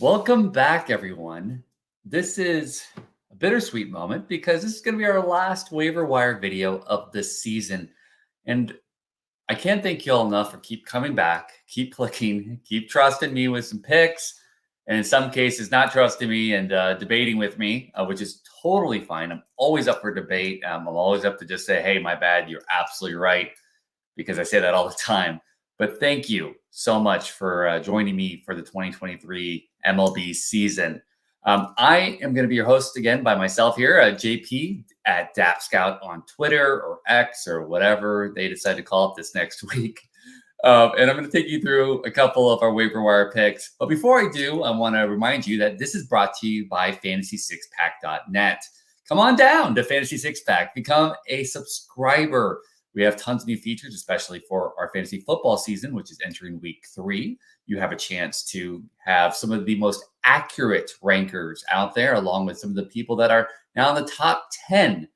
Welcome back, everyone. This is a bittersweet moment because this is going to be our last waiver wire video of this season. And I can't thank you all enough for keep coming back, keep clicking, keep trusting me with some picks, and in some cases, not trusting me and debating with me, which is totally fine. I'm always up for debate. I'm always up to just say, hey, my bad. You're absolutely right, because I say that all the time. But thank you so much for joining me for the 2023 MLB season. I am going to be your host again by myself here, JP at Dap Scout on Twitter or X or whatever they decide to call it this next week. And I'm going to take you through a couple of our waiver wire picks. But before I do, I want to remind you that this is brought to you by fantasy6pack.net. Come on down to Fantasy Six Pack, become a subscriber. We have tons of new features, especially for our fantasy football season, which is entering week 3. You have a chance to have some of the most accurate rankers out there, along with some of the people that are now in the top 10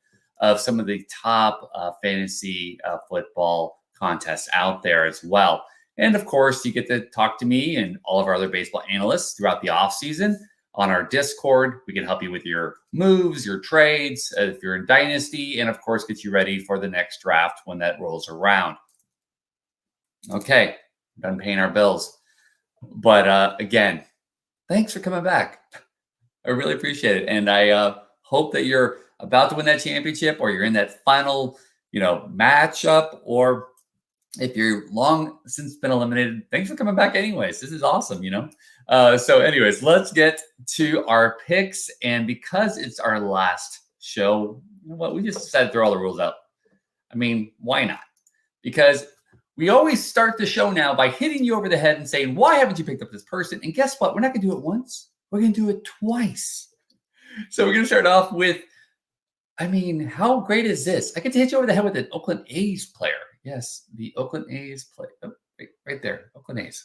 of some of the top fantasy football contests out there as well. And of course, you get to talk to me and all of our other baseball analysts throughout the offseason. On our Discord, we can help you with your moves, your trades, if you're in Dynasty, and of course, get you ready for the next draft when that rolls around. Okay, done paying our bills. But again, thanks for coming back. I really appreciate it. And I hope that you're about to win that championship, or you're in that final, matchup, or if you're long since been eliminated, thanks for coming back anyways. This is awesome, So anyways, let's get to our picks. And because it's our last show, you know what? We just decided to throw all the rules out. I mean, why not? Because we always start the show now by hitting you over the head and saying, why haven't you picked up this person? And guess what? We're not going to do it once. We're going to do it twice. So we're going to start off with, how great is this? I get to hit you over the head with an Oakland A's player. Yes, the Oakland A's play. Oh, right there, Oakland A's.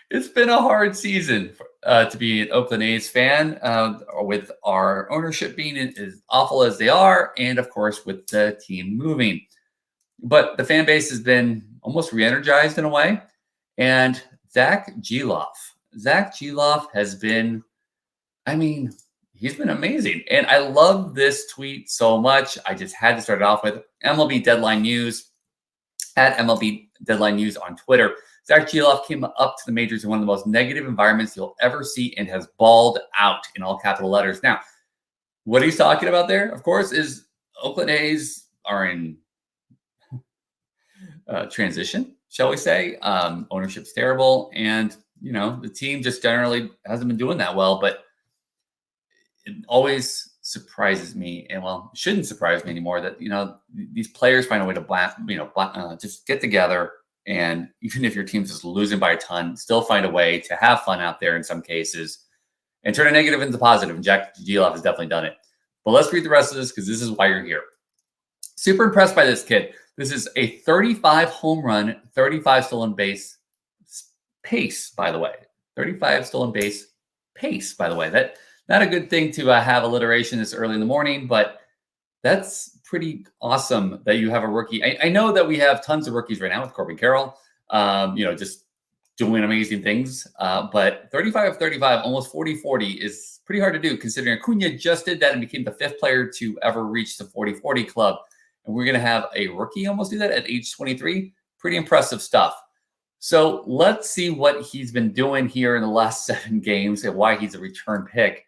It's been a hard season to be an Oakland A's fan, with our ownership being as awful as they are, and of course with the team moving. But the fan base has been almost re-energized in a way. And Zack Gelof has been, he's been amazing. And I love this tweet so much. I just had to start it off with MLB Deadline News at MLB Deadline News on Twitter. Zack Gelof came up to the majors in one of the most negative environments you'll ever see and has balled out in all capital letters. Now, what he's talking about there, of course, is Oakland A's are in transition, shall we say. Ownership's terrible. And, the team just generally hasn't been doing that well. But it always surprises me, and it shouldn't surprise me anymore, that these players find a way to just get together, and even if your team's just losing by a ton, still find a way to have fun out there in some cases and turn a negative into positive. And Zack Gelof has definitely done it. But let's read the rest of this, because this is why you're here. Super impressed by this kid. This is a 35 home run, 35 stolen base pace, by the way. 35 stolen base pace, by the way. That not a good thing to have alliteration this early in the morning, but that's pretty awesome that you have a rookie. I know that we have tons of rookies right now with Corbin Carroll, just doing amazing things. But 35 of 35, almost 40-40 is pretty hard to do, considering Acuna just did that and became the 5th player to ever reach the 40-40 club. And we're going to have a rookie almost do that at age 23. Pretty impressive stuff. So let's see what he's been doing here in the last 7 games and why he's a return pick.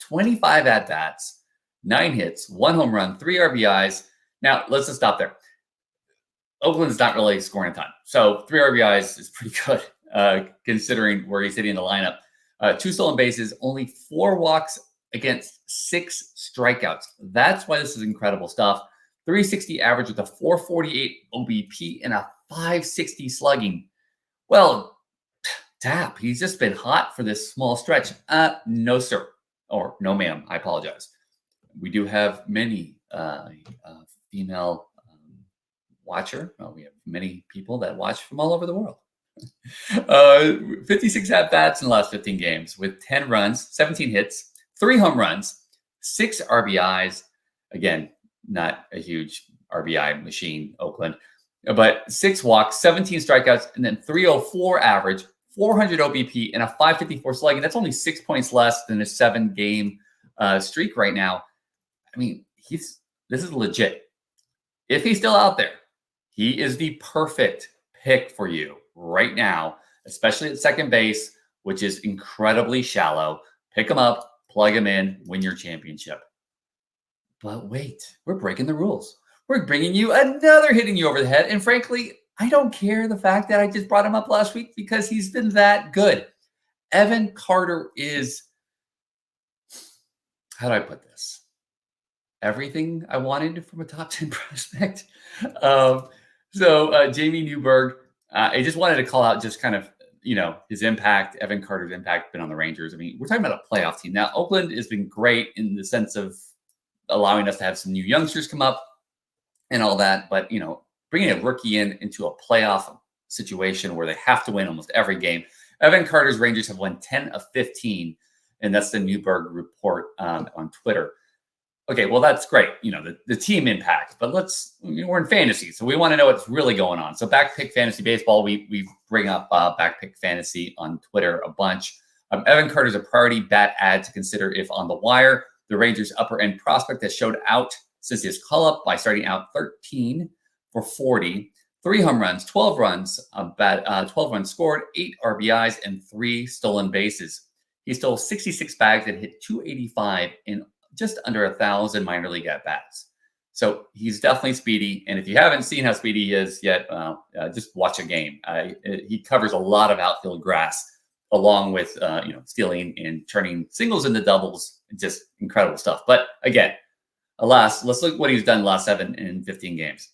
25 at-bats, 9 hits, 1 home run, 3 RBIs. Now, let's just stop there. Oakland's not really scoring a ton. So 3 RBIs is pretty good, considering where he's hitting in the lineup. 2 stolen bases, only 4 walks against 6 strikeouts. That's why this is incredible stuff. 360 average with a 448 OBP and a 560 slugging. Well, Tap, he's just been hot for this small stretch. No, sir. Or no, ma'am. I apologize. We do have many female watcher. We have many people that watch from all over the world. 56 at-bats in the last 15 games with 10 runs, 17 hits, 3 home runs, 6 RBIs. Again, not a huge RBI machine, Oakland, but 6 walks, 17 strikeouts, and then 304 average, 400 OBP, and a 554 slugging. That's only 6 points less than a 7-game streak right now. I mean, this is legit. If he's still out there, he is the perfect pick for you right now, especially at second base, which is incredibly shallow. Pick him up, plug him in, win your championship. But wait, we're breaking the rules. We're bringing you another hitting you over the head. And frankly, I don't care the fact that I just brought him up last week because he's been that good. Evan Carter is, how do I put this? Everything I wanted from a top 10 prospect. Jamie Newberg, I just wanted to call out just kind of, his impact, Evan Carter's impact been on the Rangers. I mean, we're talking about a playoff team. Now, Oakland has been great in the sense of allowing us to have some new youngsters come up and all that. But, bringing a rookie into a playoff situation where they have to win almost every game. Evan Carter's Rangers have won 10 of 15, and that's the Newberg report on Twitter. Okay, well, that's great, the team impact, but we're in fantasy, so we want to know what's really going on. So Backpick Fantasy Baseball, we bring up Backpick Fantasy on Twitter a bunch. Evan Carter's a priority bat ad to consider if on the wire. The Rangers' upper-end prospect has showed out since his call-up by starting out 13 for 40, 3 home runs, 12 runs, 12 runs scored, 8 RBIs, and 3 stolen bases. He stole 66 bags and hit 285 in just under 1,000 minor league at-bats. So he's definitely speedy. And if you haven't seen how speedy he is yet, just watch a game. He covers a lot of outfield grass, along with stealing and turning singles into doubles. Just incredible stuff. But again, alas, let's look at what he's done last 7 and 15 games.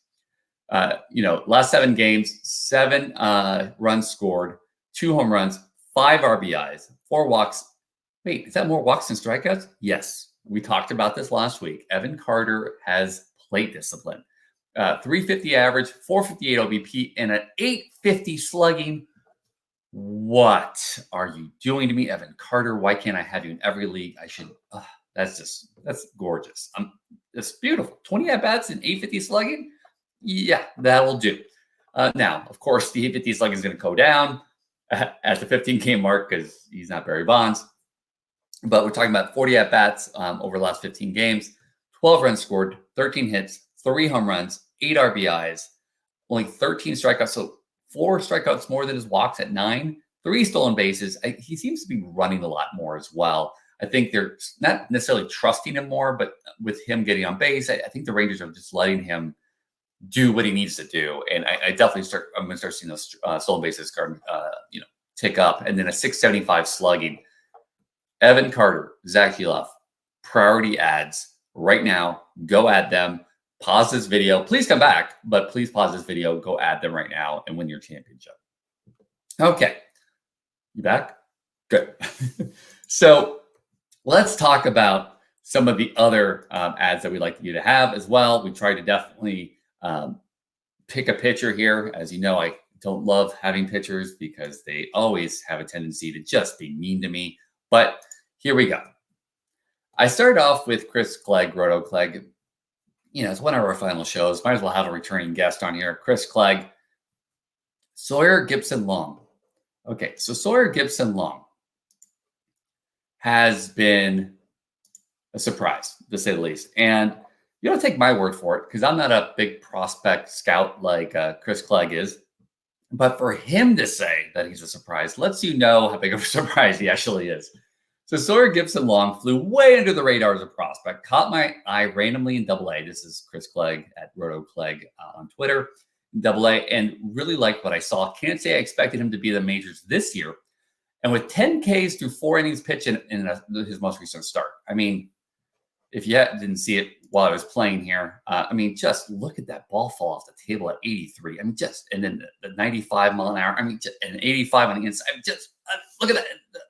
Last 7 games, 7 runs scored, 2 home runs, 5 RBIs, 4 walks. Wait, is that more walks than strikeouts? Yes. We talked about this last week. Evan Carter has plate discipline. 350 average, 458 OBP, and an 850 slugging. What are you doing to me, Evan Carter? Why can't I have you in every league? That's gorgeous. It's beautiful. 20 at-bats and 850 slugging? Yeah, that'll do. Now, of course, the 850 slugging is going to go down at the 15-game mark because he's not Barry Bonds. But we're talking about 40 at-bats over the last 15 games, 12 runs scored, 13 hits, 3 home runs, 8 RBIs, only 13 strikeouts. So 4 strikeouts more than his walks at 9, 3 stolen bases. He seems to be running a lot more as well. I think they're not necessarily trusting him more, but with him getting on base, I think the Rangers are just letting him do what he needs to do. And I'm going to start seeing those stolen bases tick up. And then a 675 slugging. Evan Carter, Zack Gelof, priority ads right now. Go add them. Pause this video. Please come back, but please pause this video. Go add them right now and win your championship. Okay. You back? Good. So let's talk about some of the other ads that we'd like you to have as well. We try to definitely pick a pitcher here. As you know, I don't love having pitchers because they always have a tendency to just be mean to me. But here we go. I started off with Chris Clegg, Roto Clegg. It's one of our final shows. Might as well have a returning guest on here. Chris Clegg, Sawyer Gipson-Long. Okay, so Sawyer Gipson-Long has been a surprise, to say the least. And you don't take my word for it because I'm not a big prospect scout like Chris Clegg is. But for him to say that he's a surprise lets you know how big of a surprise he actually is. So Sawyer Gipson-Long flew way under the radar as a prospect, caught my eye randomly in AA. This is Chris Clegg at Roto Clegg on Twitter, AA, and really liked what I saw. Can't say I expected him to be the majors this year. And with 10 Ks through 4 innings pitched in his most recent start. I mean, if you didn't see it while I was playing here, just look at that ball fall off the table at 83. And then the 95 mile an hour. And 85 on the inside. Look at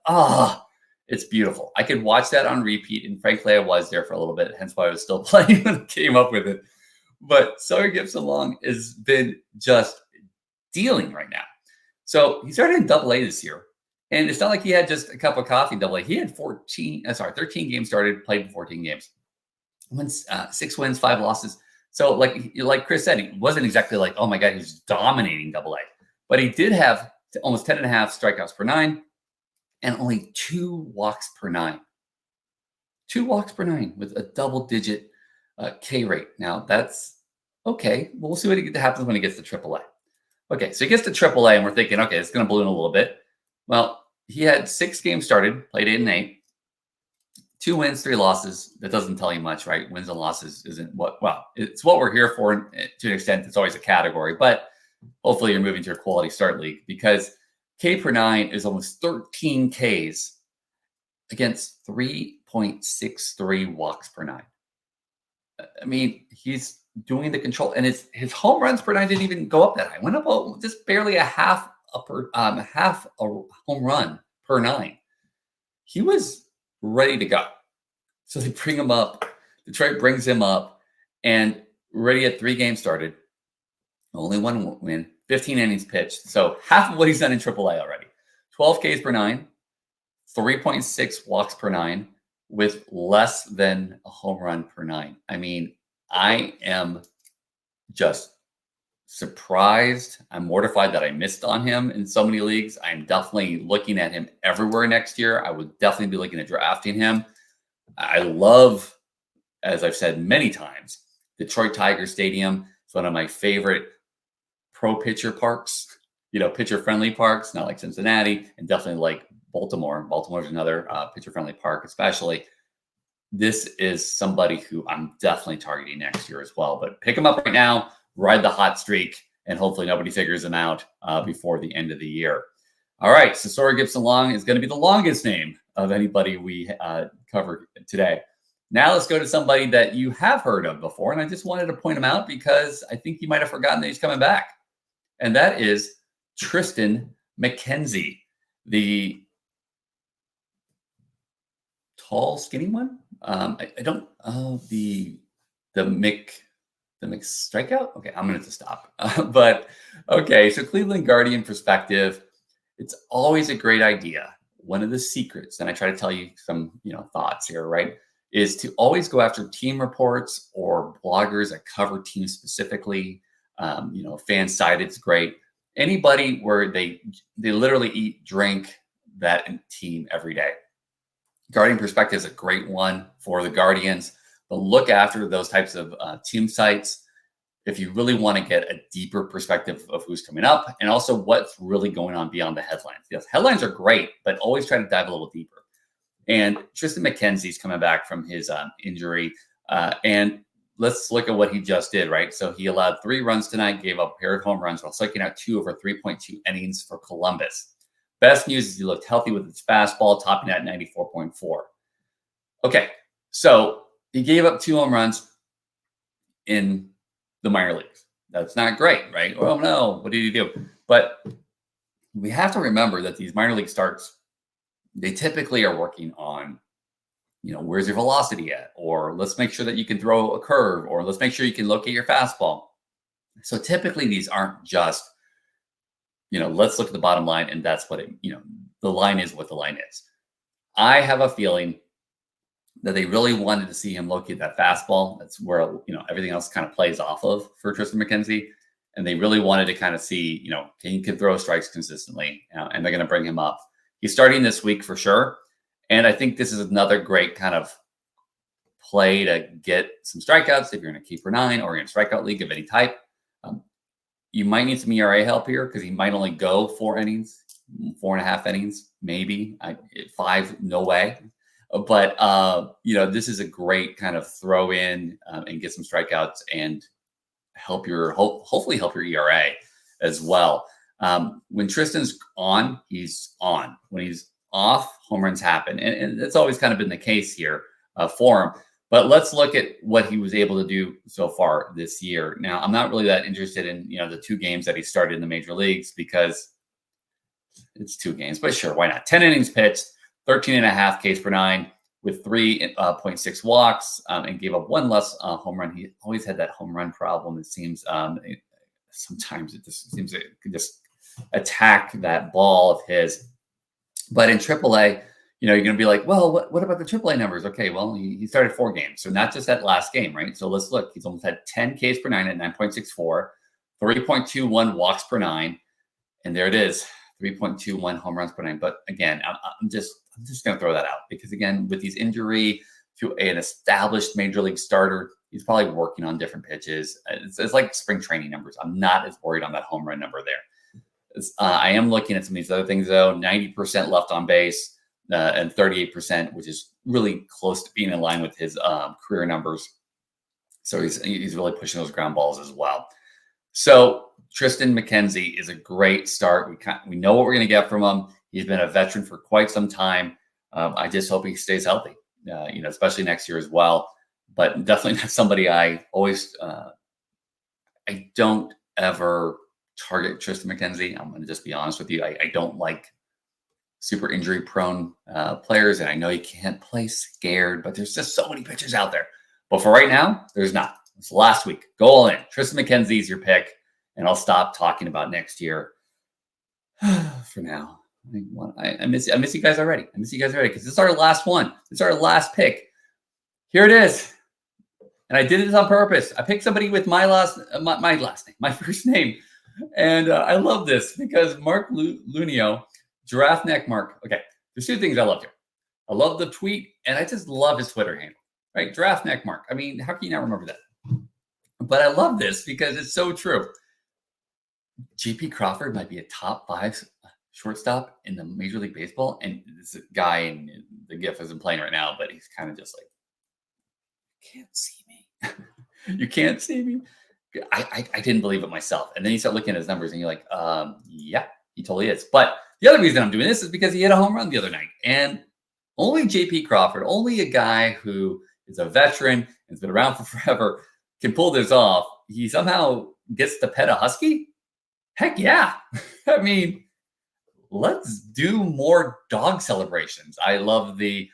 that. It's beautiful. I could watch that on repeat. And frankly, I was there for a little bit, hence why I was still playing when I came up with it. But Sawyer Gipson-Long has been just dealing right now. So he started in AA this year. And it's not like he had just a cup of coffee in AA. He had 13 games started, played in 14 games. 6 wins, 5 losses. So like Chris said, he wasn't exactly like, oh my God, he's dominating AA. But he did have almost 10.5 strikeouts per 9, and only 2 walks per 9. 2 walks per 9 with a double-digit K rate. Now, that's okay. We'll see what happens when he gets to AAA. Okay, so he gets to AAA, and we're thinking, okay, it's going to balloon a little bit. Well, he had 6 games started, played 8 and 8. 2 wins, 3 losses. That doesn't tell you much, right? Wins and losses isn't it's what we're here for. To an extent, it's always a category, but hopefully you're moving to your quality start league, because K per 9 is almost 13 Ks against 3.63 walks per 9. I mean, he's doing the control, and his home runs per 9 didn't even go up that high. Went up just barely half a home run per 9. He was ready to go. So they bring him up. Detroit brings him up, and ready at 3 games started. Only 1 win, 15 innings pitched. So half of what he's done in AAA already. 12 Ks per 9, 3.6 walks per 9, with less than a home run per 9. I mean, I am just surprised. I'm mortified that I missed on him in so many leagues. I'm definitely looking at him everywhere next year. I would definitely be looking at drafting him. I love, as I've said many times, Detroit Tiger Stadium. It's one of my favorite pro pitcher parks, pitcher-friendly parks, not like Cincinnati, and definitely like Baltimore. Baltimore's another pitcher-friendly park, especially. This is somebody who I'm definitely targeting next year as well. But pick him up right now, ride the hot streak, and hopefully nobody figures him out before the end of the year. All right, so Sawyer Gipson-Long is going to be the longest name of anybody we covered today. Now let's go to somebody that you have heard of before, and I just wanted to point him out because I think you might have forgotten that he's coming back. And that is Triston McKenzie, the tall, skinny one. I don't. The Mick strikeout. Okay, I'm going to stop. But okay, so Cleveland Guardian perspective. It's always a great idea. One of the secrets, and I try to tell you some thoughts here, right, is to always go after team reports or bloggers that cover teams specifically. Fan sided is great. Anybody where they literally eat, drink that team every day. Guardian Perspective is a great one for the Guardians, but look after those types of team sites if you really want to get a deeper perspective of who's coming up and also what's really going on beyond the headlines. Yes, headlines are great, but always try to dive a little deeper. And Triston McKenzie's coming back from his injury, and let's look at what he just did, right? So he allowed 3 runs tonight, gave up a pair of home runs while striking out 2 over 3.2 innings for Columbus. Best news is he looked healthy with his fastball, topping at 94.4. Okay, so he gave up 2 home runs in the minor leagues. That's not great, right? Oh, no, what did he do? But we have to remember that these minor league starts, they typically are working on, where's your velocity at? Or let's make sure that you can throw a curve, or let's make sure you can locate your fastball. So typically these aren't just, let's look at the bottom line, and that's what the line is what the line is. I have a feeling that they really wanted to see him locate that fastball. That's where, everything else kind of plays off of for Triston McKenzie. And they really wanted to kind of see, he can throw strikes consistently, and they're going to bring him up. He's starting this week for sure. And I think this is another great kind of play to get some strikeouts if you're in a keeper 9 or in a strikeout league of any type. You might need some ERA help here because he might only go 4 innings, 4.5 innings, maybe 5, no way. But, this is a great kind of throw in and get some strikeouts and hopefully help your ERA as well. When Triston's on, he's on. When he's off, home runs happen. And that's always kind of been the case here for him. But let's look at what he was able to do so far this year. Now, I'm not really that interested in, the 2 games that he started in the major leagues because it's 2 games. But sure, why not? 10 innings pitched, 13.5 Ks per 9 with 3.6 walks and gave up 1 less home run. He always had that home run problem. It seems sometimes it just seems to just attack that ball of his. But in AAA, you're going to be like, well, what about the AAA numbers? Okay, well, he started 4 games. So not just that last game, right? So let's look. He's almost had 10 Ks per 9 at 9.64, 3.21 walks per 9. And there it is, 3.21 home runs per nine. But again, I'm just going to throw that out because again, with his injury to an established major league starter, he's probably working on different pitches. It's like spring training numbers. I'm not as worried on that home run number there. I am looking at some of these other things though. 90% left on base and 38%, which is really close to being in line with his career numbers. So he's really pushing those ground balls as well. So Triston McKenzie is a great start. We know what we're going to get from him. He's been a veteran for quite some time. I just hope he stays healthy, especially next year as well. But definitely not somebody I always, I don't ever target Triston McKenzie. I'm going to just be honest with you. I don't like super injury prone players. And I know you can't play scared, but there's just so many pitchers out there. But for right now, there's not. It's last week. Go all in. Triston McKenzie is your pick. And I'll stop talking about next year for now. I miss you guys already. I miss you guys already because this is our last one. This is our last pick. Here it is. And I did this on purpose. I picked somebody with my last name, my first name. And I love this because Mark Lunio, Giraffe Neck Mark. Okay, there's two things I love here. I love the tweet, and I just love his Twitter handle, right? Giraffe Neck Mark. I mean, how can you not remember that? But I love this because it's so true. JP Crawford might be a top 5 shortstop in the Major League Baseball. And this guy in the GIF isn't playing right now, but he's kind of just like, you can't see me. You can't see me. I didn't believe it myself. And then you start looking at his numbers and you're like, yeah, he totally is. But the other reason I'm doing this is because he hit a home run the other night. And only JP Crawford, only a guy who is a veteran and has been around for forever, can pull this off. He somehow gets to pet a husky. Heck yeah. I mean, let's do more dog celebrations. I love the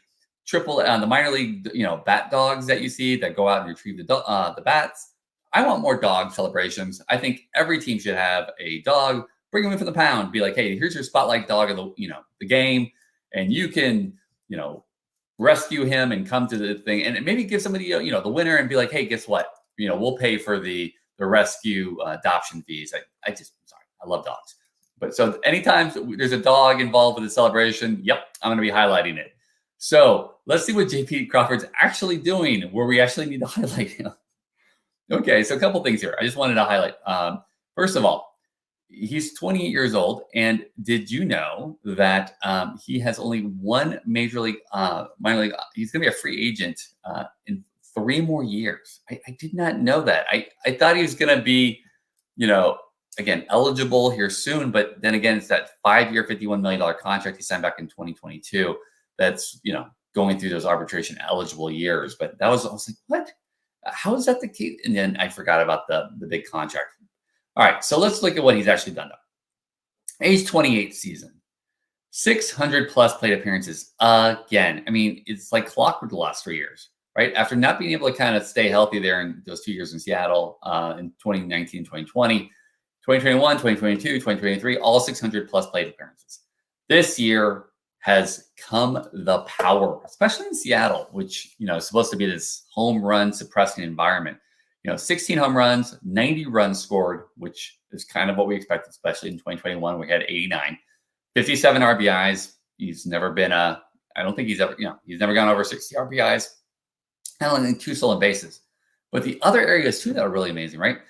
the minor league, bat dogs that you see that go out and retrieve the bats. I want more dog celebrations. I think every team should have a dog. Bring him in for the pound. Be like, hey, here's your spotlight dog of the game, and you can, rescue him and come to the thing, and maybe give somebody, the winner, and be like, hey, guess what? We'll pay for the rescue adoption fees. I love dogs. But so anytime there's a dog involved with the celebration, yep, I'm going to be highlighting it. So let's see what JP Crawford's actually doing, where we actually need to highlight him. Okay, so a couple things here. I just wanted to highlight. First of all, he's 28 years old. And did you know that he has only one minor league, he's going to be a free agent in 3 more years. I did not know that. I thought he was going to be, again, eligible here soon. But then again, it's that 5-year, $51 million contract he signed back in 2022. That's, going through those arbitration eligible years. But I was like, what? How is that the case? And then I forgot about the big contract. All right, so let's look at what he's actually done though. Age 28 season, 600 plus plate appearances again. I mean, it's like clockwork the last 3 years, right? After not being able to kind of stay healthy there in those 2 years in Seattle in 2019, 2020, 2021, 2022, 2023, all 600 plus plate appearances. This year has come the power, especially in Seattle, which, is supposed to be this home run suppressing environment. 16 home runs, 90 runs scored, which is kind of what we expected, especially in 2021. We had 89, 57 RBIs. He's never been I don't think he's ever, he's never gone over 60 RBIs, and only 2 stolen bases. But the other areas too that are really amazing, right?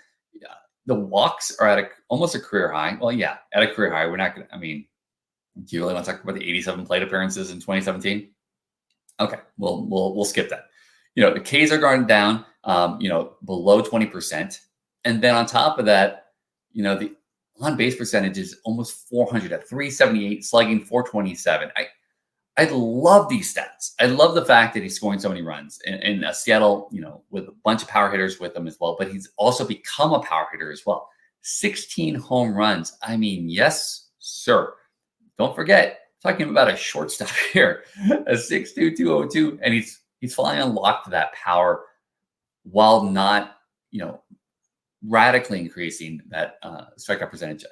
The walks are at almost a career high. Well, yeah, at a career high. We're not going to, do you really want to talk about the 87 plate appearances in 2017? Okay, we'll skip that. The Ks are going down, below 20%. And then on top of that, the on-base percentage is almost 400 at 378, slugging 427. I love these stats. I love the fact that he's scoring so many runs in Seattle, with a bunch of power hitters with him as well. But he's also become a power hitter as well. 16 home runs. I mean, yes, sir. Don't forget, talking about a shortstop here, a 6'2", 202, and he's flying unlocked to that power while not, radically increasing that strikeout percentage.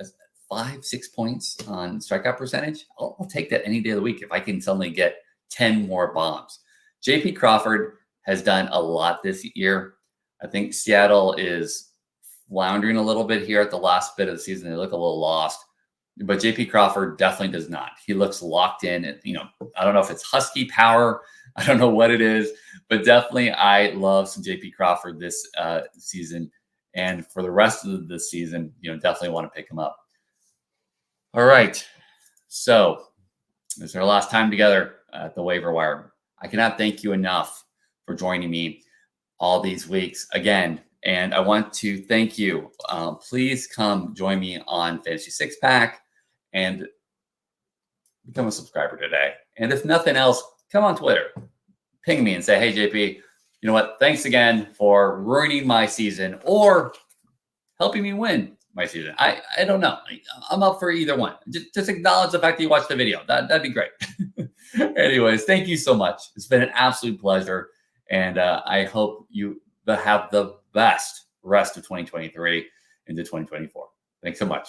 5-6 points on strikeout percentage. I'll take that any day of the week if I can suddenly get 10 more bombs. JP Crawford has done a lot this year. I think Seattle is floundering a little bit here at the last bit of the season. They look a little lost. but JP Crawford definitely does not. He looks locked in. I don't know if it's husky power. I don't know what it is, but definitely I love some JP Crawford this season. And for the rest of the season, definitely want to pick him up. All right. So this is our last time together at the Waiver Wire. I cannot thank you enough for joining me all these weeks again. And I want to thank you. Please come join me on Fantasy Six Pack and become a subscriber today. And if nothing else, come on Twitter, ping me and say, hey, JP, you know what? Thanks again for ruining my season or helping me win my season. I don't know. I'm up for either one. Just acknowledge the fact that you watched the video. That'd be great. Anyways, thank you so much. It's been an absolute pleasure. And I hope you have the best rest of 2023 into 2024. Thanks so much.